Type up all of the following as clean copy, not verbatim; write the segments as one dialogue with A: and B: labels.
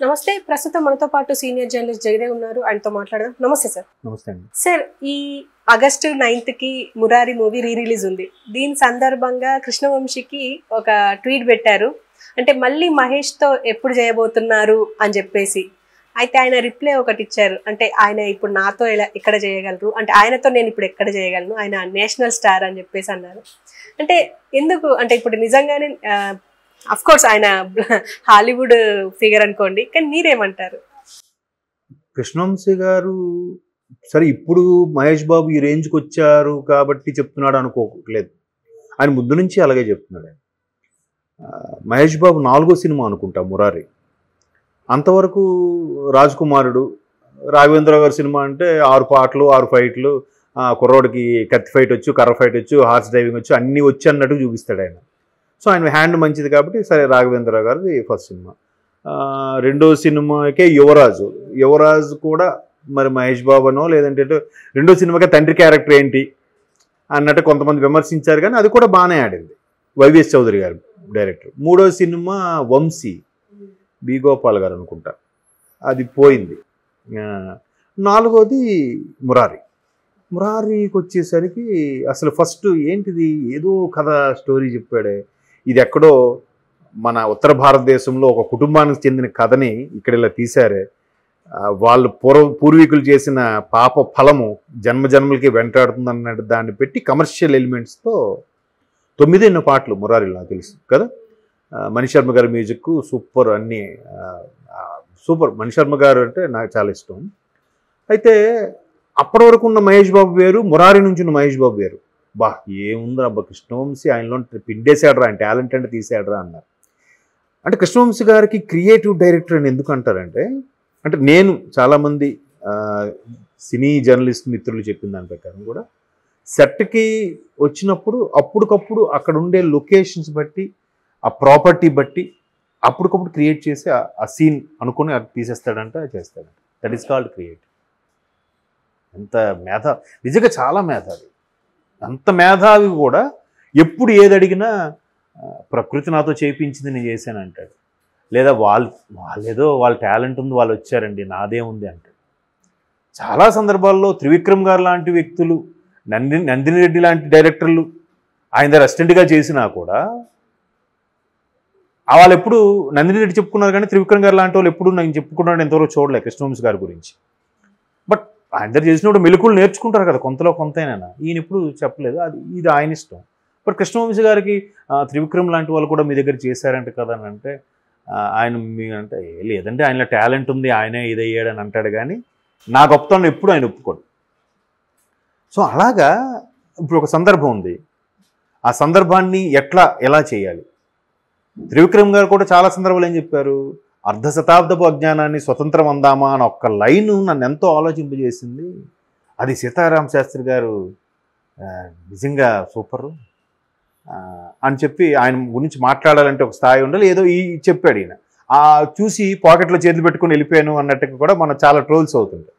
A: నమస్తే. ప్రస్తుతం మనతో పాటు సీనియర్ జర్నలిస్ట్ జగదేవ్ ఉన్నారు. ఆయనతో మాట్లాడదాం. నమస్తే సార్.
B: నమస్తే అండి.
A: సార్, ఈ ఆగస్టు 9కి మురారి మూవీ రిలీజ్ ఉంది. దీని సందర్భంగా కృష్ణవంశీకి ఒక ట్వీట్ పెట్టారు. అంటే మళ్ళీ మహేష్తో ఎప్పుడు చేయబోతున్నారు అని చెప్పేసి. అయితే ఆయన రిప్లై ఒకటి ఇచ్చారు. అంటే ఆయన ఇప్పుడు నాతో ఎక్కడ చేయగలరు, అంటే ఆయనతో నేను ఇప్పుడు ఎక్కడ చేయగలను, ఆయన నేషనల్ స్టార్ అని చెప్పేసి అన్నారు. అంటే ఎందుకు, అంటే ఇప్పుడు నిజంగానే అఫ్ కోర్స్ ఆయన హాలీవుడ్ ఫిగర్ అనుకోండి, కానీ మీరేమంటారు?
B: కృష్ణవంశీ గారు సరే ఇప్పుడు మహేష్ బాబు ఈ రేంజ్కి వచ్చారు కాబట్టి చెప్తున్నాడు అనుకోలేదు. ఆయన ముందు నుంచి అలాగే చెప్తున్నాడు. మహేష్ బాబు 4వ సినిమా అనుకుంటా మురారి. అంతవరకు రాజ్ కుమారుడు, రాఘవేంద్ర గారి సినిమా అంటే 6 పాటలు 6 ఫైట్లు, కుర్రోడికి కత్తి ఫైట్ వచ్చు, కర్ర ఫైట్ వచ్చు, హార్స్ డ్రైవింగ్ వచ్చు, అన్నీ వచ్చి అన్నట్టు చూపిస్తాడు ఆయన. సో ఆయన హ్యాండ్ మంచిది కాబట్టి సరే రాఘవేంద్ర గారిది ఫస్ట్ సినిమా. రెండో సినిమాకే యువరాజు కూడా మరి మహేష్ బాబునో లేదంటే రెండో సినిమాకే తండ్రి క్యారెక్టర్ ఏంటి అన్నట్టు కొంతమంది విమర్శించారు, కానీ అది కూడా బాగానే ఆడింది. వైవిఎస్ చౌదరి గారు డైరెక్టర్. మూడో సినిమా వంశీ, బి గోపాల్ గారు అనుకుంటా, అది పోయింది. 4వది మురారికి వచ్చేసరికి అసలు ఫస్ట్ ఏంటిది, ఏదో కథ స్టోరీ చెప్పాడే. ఇది ఎక్కడో మన ఉత్తర భారతదేశంలో ఒక కుటుంబానికి చెందిన కథని ఇక్కడ ఇలా తీశారే. వాళ్ళు పూర్వీకులు చేసిన పాప ఫలము జన్మలకి వెంటాడుతుంది అన్నట్టు దాన్ని పెట్టి కమర్షియల్ ఎలిమెంట్స్తో 9 పాటలు మురారిలో నాకు తెలుసు కదా. మణిశర్మ గారి మ్యూజిక్ సూపర్, అన్నీ సూపర్. మణిశర్మ గారు అంటే నాకు చాలా ఇష్టం. అయితే అప్పటి వరకు ఉన్న మహేష్ బాబు వేరు, మురారి నుంచి ఉన్న మహేష్ బాబు వేరు. బా ఏముంది అబ్బా, కృష్ణవంశీ ఆయనలో పిండేసాడరా, ఆయన టాలెంట్ అంటే తీసాడరా అన్నారు. అంటే కృష్ణవంశీ గారికి క్రియేటివ్ డైరెక్టర్ అని ఎందుకు అంటారంటే, అంటే నేను చాలామంది సినీ జర్నలిస్ట్ మిత్రులు చెప్పిన దాని ప్రకారం కూడా సెట్కి వచ్చినప్పుడు అప్పటికప్పుడు అక్కడ ఉండే లొకేషన్స్ బట్టి, ఆ ప్రాపర్టీ బట్టి అప్పటికప్పుడు క్రియేట్ చేసి ఆ సీన్ అనుకుని అది తీసేస్తాడంట, చేస్తాడంట. That is called creative. ఎంత నిజంగా చాలా మేధావి. అంత మేధావి కూడా ఎప్పుడు ఏది అడిగినా ప్రకృతి నాతో చేయించింది నేను చేశాను అంటాడు. లేదా వాళ్ళేదో వాళ్ళ టాలెంట్ ఉంది, వాళ్ళు వచ్చారండి, నాదే ఉంది అంటాడు. చాలా సందర్భాల్లో త్రివిక్రమ్ గారు లాంటి వ్యక్తులు, నందిని రెడ్డి లాంటి డైరెక్టర్లు ఆయన దగ్గర అసిస్టెంట్గా చేసినా కూడా వాళ్ళు ఎప్పుడు నందిని రెడ్డి చెప్పుకున్నారు, కానీ త్రివిక్రమ్ గారు లాంటి వాళ్ళు ఎప్పుడు నేను చెప్పుకున్నాడు ఎంతవరకు చూడలేదు కృష్ణవంశీ గారి గురించి. బట్ ఆయన దగ్గర చేసినప్పుడు మెలకువలు నేర్చుకుంటారు కదా కొంతలో కొంతైనా. ఈయన ఇప్పుడు చెప్పలేదు, ఇది ఆయన ఇష్టం. బట్ కృష్ణవంశీ గారికి త్రివిక్రమ్ లాంటి వాళ్ళు కూడా మీ దగ్గర చేశారంట కదా అని అంటే ఆయన అంటే లేదంటే ఆయనలో టాలెంట్ ఉంది, ఆయనే ఇదయ్యాడని అంటాడు, కానీ నా గొప్పతనం ఎప్పుడు ఆయన ఒప్పుకోడు. సో అలాగా ఇప్పుడు ఒక సందర్భం ఉంది, ఆ సందర్భాన్ని ఎలా చేయాలి. త్రివిక్రమ్ గారు కూడా చాలా సందర్భాలు ఏం చెప్పారు, 1/2 శతాబ్దపు అజ్ఞానాన్ని స్వతంత్రం అందామా అని ఒక్క లైను నన్ను ఎంతో ఆలోచింపజేసింది. అది సీతారామ శాస్త్రి గారు నిజంగా సూపరు అని చెప్పి ఆయన గురించి మాట్లాడాలంటే ఒక స్థాయి ఉండాలి, ఏదో చెప్పాడు ఈయన. చూసి పాకెట్లో చేతులు పెట్టుకుని వెళ్ళిపోయాను అన్నట్టుగా కూడా మనం చాలా ట్రోల్స్ అవుతుంటాయి.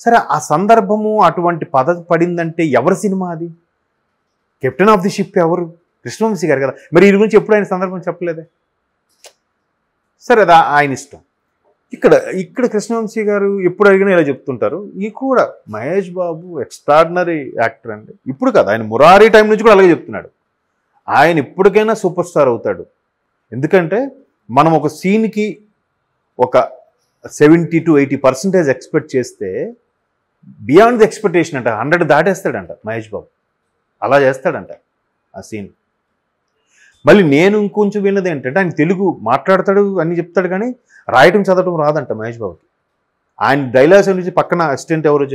B: సరే ఆ సందర్భము అటువంటి పదవి పడిందంటే ఎవరి సినిమా అది? కెప్టెన్ ఆఫ్ ది షిప్ ఎవరు? కృష్ణవంశీ గారు కదా. మరి ఈ గురించి ఎప్పుడు ఆయన సందర్భం చెప్పలేదే. సరే అది ఆయన ఇష్టం. ఇక్కడ కృష్ణవంశీ గారు ఎప్పుడు అడిగినా ఇలా చెప్తుంటారు. ఈ కూడా మహేష్ బాబు ఎక్స్ట్రాడినరీ యాక్టర్ అండి. ఇప్పుడు కదా, ఆయన మురారి టైం నుంచి కూడా అలాగే చెప్తున్నాడు. ఆయన ఇప్పటికైనా సూపర్ స్టార్ అవుతాడు. ఎందుకంటే మనం ఒక సీన్కి ఒక 70 to 80% ఎక్స్పెక్ట్ చేస్తే బియాండ్ ది ఎక్స్పెక్టేషన్ అంట 100 దాటేస్తాడంట మహేష్ బాబు. అలా చేస్తాడంట ఆ సీన్. మళ్ళీ నేను ఇంకొంచెం విన్నది ఏంటంటే, ఆయన తెలుగు మాట్లాడతాడు అన్నీ చెప్తాడు, కానీ రాయటం చదవటం రాదంట మహేష్ బాబుకి. ఆయన డైలాగ్స్ నుంచి పక్కన అసిస్టెంట్ ఎవరో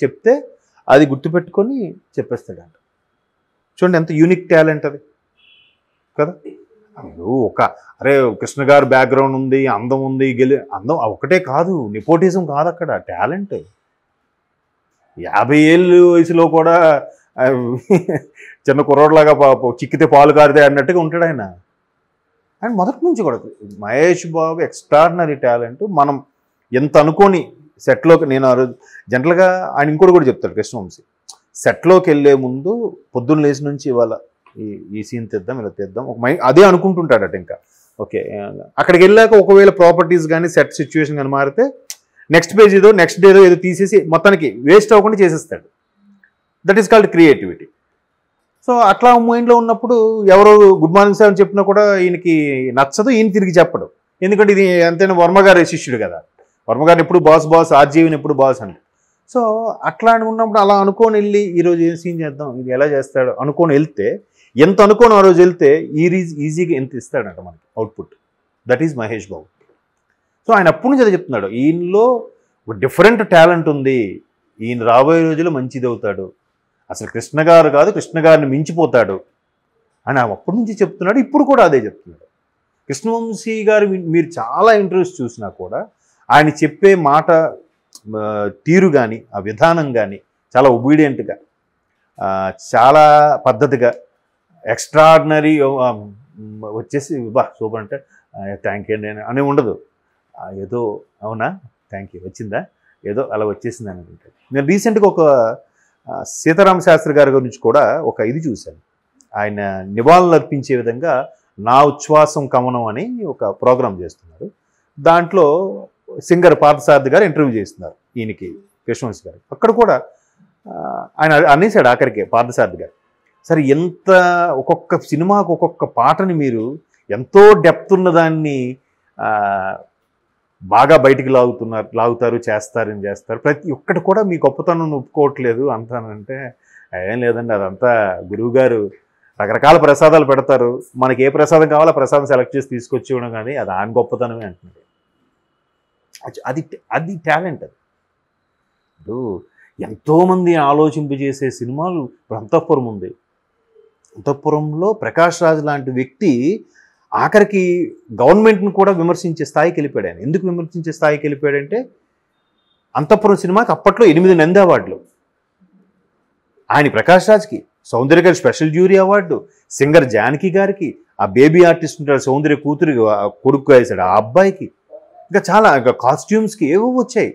B: చెప్తే అది గుర్తుపెట్టుకొని చెప్పేస్తాడంట. చూడండి ఎంత యూనిక్ టాలెంట్ అది కదా. అరే కృష్ణ గారు బ్యాక్గ్రౌండ్ ఉంది, అందం ఉంది, అందం ఒకటే కాదు, నెపోటిజం కాదు, అక్కడ టాలెంట్. 50 ఏళ్ళ వయసులో కూడా చిన్న కుర్రోడ్లాగా చిక్కితే పాలు కారితే అన్నట్టుగా ఉంటాడు ఆయన. అండ్ మొదటి నుంచి కూడా మహేష్ బాబు ఎక్స్ట్రాడినరీ టాలెంట్. మనం ఎంత అనుకోని సెట్లోకి, నేను జనరల్గా ఆయన ఇంకోటి కూడా చెప్తాడు కృష్ణవంశీ, సెట్లోకి వెళ్ళే ముందు పొద్దున్న లేచి నుంచి ఇవాళ ఈ సీన్ తెద్దాం, ఇలా తెద్దాం, ఒక అదే అనుకుంటుంటాడట. ఇంకా ఓకే, అక్కడికి వెళ్ళాక ఒకవేళ ప్రాపర్టీస్ కానీ సెట్ సిచ్యువేషన్ కానీ మారితే నెక్స్ట్ పేజ్ ఏదో నెక్స్ట్ డేదో ఏదో తీసేసి మొత్తానికి వేస్ట్ అవ్వకుండా చేసేస్తాడు. That is called creativity. So అట్లా మైండ్లో ఉన్నప్పుడు ఎవరో గుడ్ మార్నింగ్ సార్ అని చెప్పినా కూడా ఈయనకి నచ్చదు, ఈయన తిరిగి చెప్పడు. ఎందుకంటే ఇది అంతేనా వర్మగారి శిష్యుడు కదా, వర్మగారిని ఎప్పుడు బాస్, ఆర్జీవిని ఎప్పుడు బాస్ అంటే. సో అట్లా ఉన్నప్పుడు అలా అనుకొని వెళ్ళి ఈరోజు ఏం సీన్ చేద్దాం, ఇది ఎలా చేస్తాడు అనుకొని వెళ్తే, ఎంత అనుకోని ఆ రోజు వెళ్తే ఈజీగా ఎంత ఇస్తాడంట మనకి output. That is Mahesh Babu. So ఆయన అప్పటి నుంచి అదే చెప్తున్నాడు, ఈయనలో ఒక డిఫరెంట్ టాలెంట్ ఉంది, ఈయన రాబోయే రోజుల్లో మంచిది అవుతాడు, అసలు కృష్ణ గారు కాదు కృష్ణ గారిని మించిపోతాడు అని అప్పటి నుంచి చెప్తున్నాడు. ఇప్పుడు కూడా అదే చెప్తున్నాడు. కృష్ణవంశీ గారు మీరు చాలా ఇంటర్వ్యూస్ చూసినా కూడా ఆయన చెప్పే మాట తీరు కానీ ఆ విధానం కానీ చాలా ఒబీడియంట్గా, చాలా పద్ధతిగా, ఎక్స్ట్రాడినరీ వచ్చేసి బా సూపర్ అంటే థ్యాంక్ యూ అండి అని ఉండదు. ఏదో అవునా థ్యాంక్ యూ వచ్చిందా ఏదో అలా వచ్చేసింది అని అనుకుంటాను. నేను రీసెంట్గా ఒక సీతారామ శాస్త్రి గారి గురించి కూడా ఒక ఇది చూశాను. ఆయన నివాళులు అర్పించే విధంగా నా ఉచ్ఛ్వాసం కమనం అని ఒక ప్రోగ్రాం చేస్తున్నారు. దాంట్లో సింగర్ పార్థసారథి గారు ఇంటర్వ్యూ చేస్తున్నారు ఈయనకి, కృష్ణవంశీ గారు. అక్కడ కూడా ఆయన అనేసాడు ఆఖరికి పార్థసారథి గారు, సరే ఎంత ఒక్కొక్క సినిమాకు ఒక్కొక్క పాటని మీరు ఎంతో డెప్త్ ఉన్నదాన్ని బాగా బయటికి లాగుతారు చేస్తారు, ప్రతి ఒక్కటి కూడా మీ గొప్పతనం ఒప్పుకోవట్లేదు అంటానంటే, ఏం లేదండి అదంతా గురువుగారు రకరకాల ప్రసాదాలు పెడతారు, మనకి ఏ ప్రసాదం కావాలో ఆ ప్రసాదం సెలెక్ట్ చేసి తీసుకొచ్చి ఇవ్వడం, కానీ అది ఆయన గొప్పతనమే అంటున్నాడు. అది టాలెంట్. అది ఇప్పుడు ఎంతోమంది ఆలోచింపజేసే సినిమాలు ఇప్పుడు అంతఃపురం ఉంది. అంతఃపురంలో ప్రకాష్ రాజ్ లాంటి వ్యక్తి ఆఖరికి గవర్నమెంట్ని కూడా విమర్శించే స్థాయికి వెళ్ళిపోయాడు. ఆయన ఎందుకు విమర్శించే స్థాయికి వెళ్ళిపోయాడంటే, అంతఃపురం సినిమాకి అప్పట్లో 8 నంది అవార్డులు ఆయన ప్రకాష్ రాజ్కి, సౌందర్య గారి special jury award, singer Janaki గారికి, ఆ బేబీ ఆర్టిస్ట్ ఉంటాడు సౌందర్య కూతురు కొడుకు వేసాడు ఆ అబ్బాయికి, ఇంకా చాలా ఇంకా కాస్ట్యూమ్స్కి ఏవో వచ్చాయి.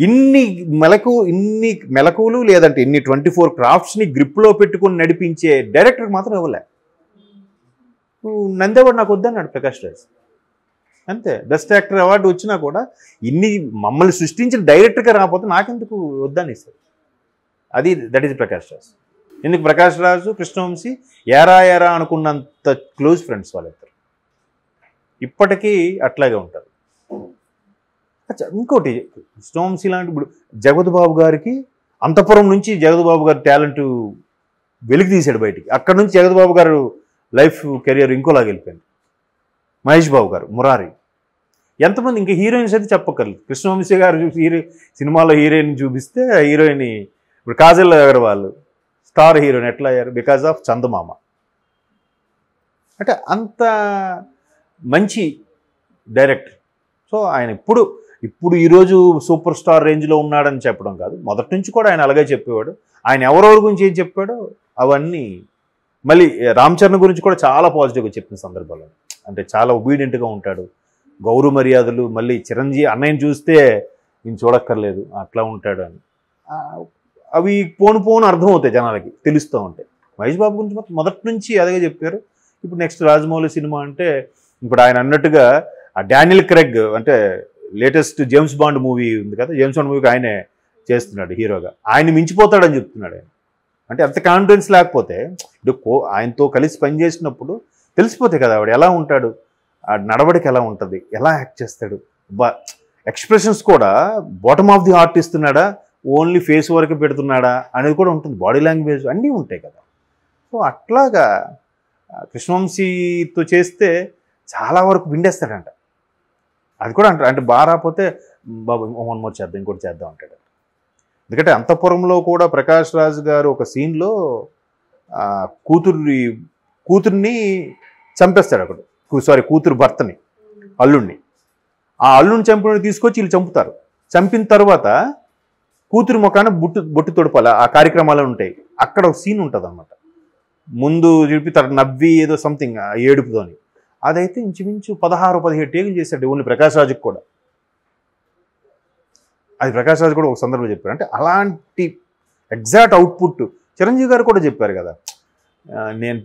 B: ఇన్ని మెలకువలు లేదంటే ఇన్ని 24 క్రాఫ్ట్స్ని గ్రిప్లో పెట్టుకొని నడిపించే డైరెక్టర్ మాత్రం ఇవ్వలే. నంది అవార్డు నాకు వద్దన్నాడు ప్రకాష్ రాజ్, అంతే. బెస్ట్ యాక్టర్ అవార్డు వచ్చినా కూడా ఇన్ని మమ్మల్ని సృష్టించిన డైరెక్టర్గా రాకపోతే నాకెందుకు వద్దని sir. That is Prakash Raj. ఎందుకు ప్రకాష్ రాజు కృష్ణవంశీ ఏరా అనుకున్నంత క్లోజ్ ఫ్రెండ్స్ వాళ్ళిద్దరు, ఇప్పటికీ అట్లాగే ఉంటారు. ఇంకోటి కృష్ణవంశీ లాంటి ఇప్పుడు జగపతి బాబు గారికి అంతఃపురం నుంచి జగపతి బాబు గారి టాలెంట్ వెలికి తీశాడు బయటికి, అక్కడ నుంచి జగపతి బాబు గారు లైఫ్ కెరియర్ ఇంకోలాగా వెళ్ళిపోయింది. మహేష్ బాబు గారు మురారి, ఎంతమంది ఇంకా హీరోయిన్స్ అయితే చెప్పక్కర్లేదు. కృష్ణవంశీ గారు సినిమాలో హీరోయిన్ చూపిస్తే హీరోయిన్ ఇప్పుడు కాజల్ అగర్వాల్ స్టార్ హీరోయిన్ ఎట్లా అయ్యారు, బికాజ్ ఆఫ్ చందమామ. అంటే అంత మంచి డైరెక్టర్. సో ఆయన ఇప్పుడు ఈరోజు సూపర్ స్టార్ రేంజ్లో ఉన్నాడని చెప్పడం కాదు, మొదటి నుంచి కూడా ఆయన అలాగే చెప్పేవాడు. ఆయన ఎవరెవరి గురించి ఏం చెప్పాడో అవన్నీ. మళ్ళీ రామ్ చరణ్ గురించి కూడా చాలా పాజిటివ్గా చెప్పిన సందర్భాలు, అంటే చాలా ఒబీడియంట్గా ఉంటాడు, గౌరవ మర్యాదలు. మళ్ళీ చిరంజీవి అన్నయ్యని చూస్తే ఈయన చూడక్కర్లేదు అట్లా ఉంటాడు అని, అవి పోను అర్థమవుతాయి జనాలకి, తెలుస్తూ ఉంటాయి. మహేష్ బాబు గురించి మొదటి నుంచి అదే చెప్పారు. ఇప్పుడు నెక్స్ట్ రాజమౌళి సినిమా అంటే ఇప్పుడు ఆయన అన్నట్టుగా ఆ డానియల్ క్రెగ్ అంటే లేటెస్ట్ జేమ్స్ బాండ్ మూవీ ఉంది కదా, జేమ్స్ బాండ్ మూవీకి ఆయనే చేస్తున్నాడు హీరోగా, ఆయన మించిపోతాడని చెప్తున్నాడు ఆయన. అంటే అంత కాన్ఫిడెన్స్ లేకపోతే ఇప్పుడు ఆయనతో కలిసి పనిచేసినప్పుడు తెలిసిపోతాయి కదా ఆవిడ ఎలా ఉంటాడు, ఆ నడవడికి ఎలా ఉంటుంది, ఎలా యాక్ట్ చేస్తాడు, ఎక్స్ప్రెషన్స్ కూడా బాటమ్ ఆఫ్ ది హార్ట్ ఇస్తున్నాడా, ఓన్లీ ఫేస్ వరకు పెడుతున్నాడా అనేది కూడా ఉంటుంది, బాడీ లాంగ్వేజ్ అన్నీ ఉంటాయి కదా. సో అట్లాగా కృష్ణవంశీతో చేస్తే చాలా వరకు విండేస్తాడంట. అది కూడా అంటే బాగా రాకపోతే బాబు మోర్ చేద్దాం ఇంకోటి చేద్దాం అంటాడు. ఎందుకంటే అంతఃపురంలో కూడా ప్రకాష్ రాజ్ గారు ఒక సీన్లో కూతుర్ని చంపేస్తాడు అక్కడ, కూతురు భర్తని, అల్లుడిని. ఆ అల్లుడిని చంపిన తీసుకొచ్చి వీళ్ళు చంపుతారు. చంపిన తర్వాత కూతురు ముఖాన బొట్టు తొడపాలి, ఆ కార్యక్రమాలు ఉంటాయి. అక్కడ ఒక సీన్ ఉంటుంది అన్నమాట, ముందు చూపితాడు నవ్వి ఏదో సంథింగ్ ఏడుపుతోని. అదైతే ఇంచుమించు 16-17 టేకులు చేశాడు ఓన్లీ ప్రకాష్ రాజుకి కూడా. అది ప్రకాష్ రాజు కూడా ఒక సందర్భంలో చెప్పారు. అంటే అలాంటి ఎగ్జాక్ట్ అవుట్పుట్ చిరంజీవి గారు కూడా చెప్పారు కదా, నేను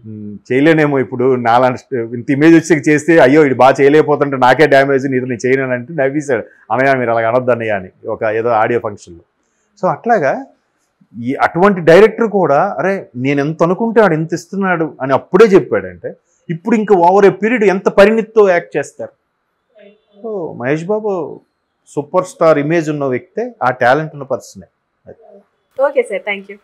B: చేయలేనేమో ఇప్పుడు నాలాంటి ఇంత ఇమేజ్ వచ్చి చేస్తే అయ్యో ఇది బాగా చేయలేకపోతుంటే నాకే డ్యామేజ్ నీతో నేను చేయనంటే నవ్వేశాడు. అన్నయ్య మీరు అలాగ అనొద్దు అన్నయ్య అని ఒక ఏదో ఆడియో ఫంక్షన్లో. సో అట్లాగా ఈ అటువంటి డైరెక్టర్ కూడా అరే నేను ఎంత అనుకుంటే ఆడు ఎంత ఇస్తున్నాడు అని అప్పుడే చెప్పాడంటే ఇప్పుడు ఇంకా ఓవర్ ఏ పీరియడ్ ఎంత పరిణితితో యాక్ట్ చేస్తారు. So Mahesh Babu super star image ఉన్న వ్యక్తే, ఆ టాలెంట్ ఉన్న పర్సనే.
A: Okay sir, thank you.